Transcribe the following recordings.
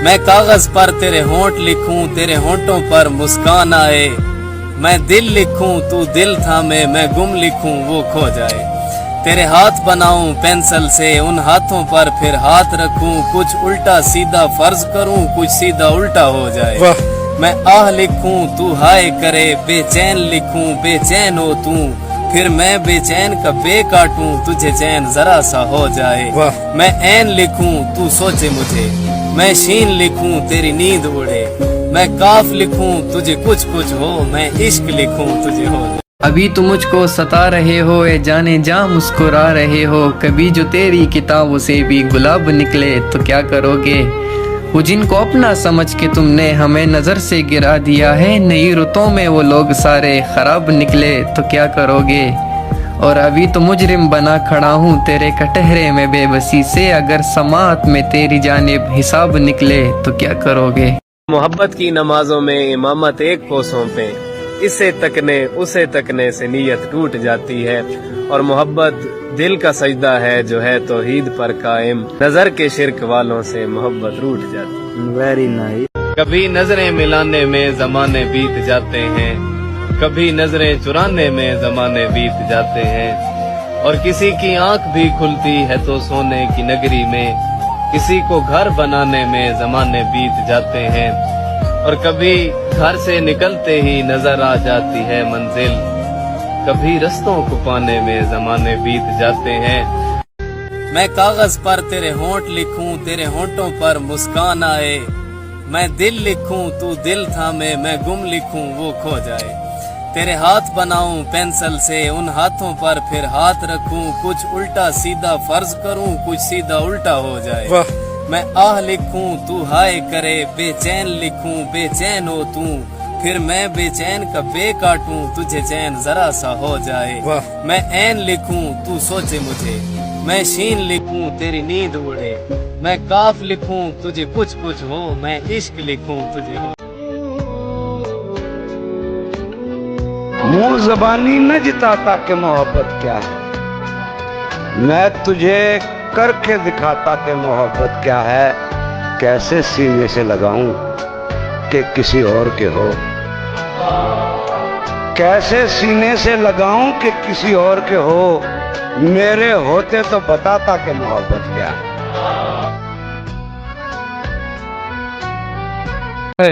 میں کاغذ پر تیرے ہونٹ لکھوں، تیرے ہونٹوں پر مسکان آئے، میں دل لکھوں تو دل تھامے، میں گم لکھوں وہ کھو جائے، تیرے ہاتھ بناؤں پینسل سے، ان ہاتھوں پر پھر ہاتھ رکھوں، کچھ الٹا سیدھا فرض کروں، کچھ سیدھا الٹا ہو جائے، میں آہ لکھوں تو ہائے کرے، بے چین لکھوں بے چین ہو تو، پھر میں بے چین کا بے کاٹوں، تجھے چین ذرا سا ہو جائے، میں عین لکھوں تو سوچے مجھے، میں شین لکھوں تیری نیند اڑے، میں کاف لکھوں تجھے کچھ کچھ ہو، میں عشق لکھوں تجھے ہو جائے۔ ابھی تم مجھ کو ستا رہے ہو، اے جانے جاں مسکرا رہے ہو، کبھی جو تیری کتابوں سے بھی گلاب نکلے تو کیا کرو گے؟ وہ جن کو اپنا سمجھ کے تم نے ہمیں نظر سے گرا دیا ہے، نئی رتوں میں وہ لوگ سارے خراب نکلے تو کیا کرو گے؟ اور ابھی تو مجرم بنا کھڑا ہوں تیرے کٹہرے میں بے بسی سے، اگر سماعت میں تیری جانب حساب نکلے تو کیا کرو گے؟ محبت کی نمازوں میں امامت ایک کو سونپیں، اسے تکنے اسے تکنے سے نیت ٹوٹ جاتی ہے، اور محبت دل کا سجدہ ہے جو ہے توحید پر قائم، نظر کے شرک والوں سے محبت روٹ جاتی۔ Very nice. کبھی نظریں ملانے میں زمانے بیت جاتے ہیں، کبھی نظریں چرانے میں زمانے بیت جاتے ہیں، اور کسی کی آنکھ بھی کھلتی ہے تو سونے کی نگری میں، کسی کو گھر بنانے میں زمانے بیت جاتے ہیں، اور کبھی گھر سے نکلتے ہی نظر آ جاتی ہے منزل، کبھی رستوں کو پانے میں زمانے بیت جاتے ہیں۔ میں کاغذ پر تیرے ہونٹ لکھوں، تیرے ہونٹوں پر مسکان آئے، میں دل لکھوں تو دل تھامے، میں گم لکھوں وہ کھو جائے، تیرے ہاتھ بناؤں پینسل سے، ان ہاتھوں پر پھر ہاتھ رکھوں، کچھ الٹا سیدھا فرض کروں، کچھ سیدھا الٹا ہو جائے، میں آہ لکھوں تو ہائے کرے، بے چین لکھوں بے چین ہو تو، پھر میں بے چین کا بے کاٹوں، تجھے چین ذرا سا ہو جائے، میں عین لکھوں تو سوچے مجھے، میں شین لکھوں تیری نیند اڑے، میں کاف لکھوں تجھے کچھ کچھ ہو، میں عشق لکھوں تجھے ہو۔ منہ زبانی نہ جتاتا کہ محبت کیا ہے، میں تجھے کر کے دکھاتا کہ محبت کیا ہے، کیسے سینے سے لگاؤں کہ کسی اور کے ہو، کیسے سینے سے لگاؤں کہ کسی اور کے ہو، میرے ہوتے تو بتاتا کہ محبت کیا ہے۔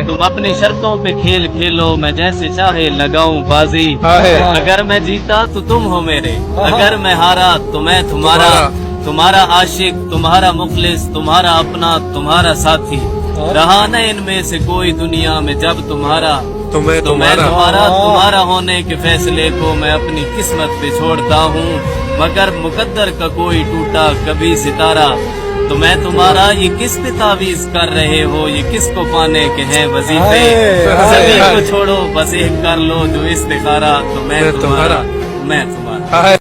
تم اپنی شرطوں پہ کھیل کھیلو، میں جیسے چاہے لگاؤں بازی، اگر میں جیتا تو تم ہو میرے، اگر میں ہارا تو میں تمہارا، تمہارا عاشق تمہارا مخلص تمہارا اپنا تمہارا ساتھی، رہا نہ ان میں سے کوئی دنیا میں جب تمہارا، تو میں تمہارا ہونے کے فیصلے کو میں اپنی قسمت پہ چھوڑتا ہوں، مگر مقدر کا کوئی ٹوٹا کبھی ستارہ، تو میں تمہارا یہ کس پہ تعویذ کر رہے ہو، یہ کس کو پانے کے ہیں وظیفے، سبھی کو چھوڑو بس ایک کر لو جو استخارہ، تو میں تمہارا میں تمہارا۔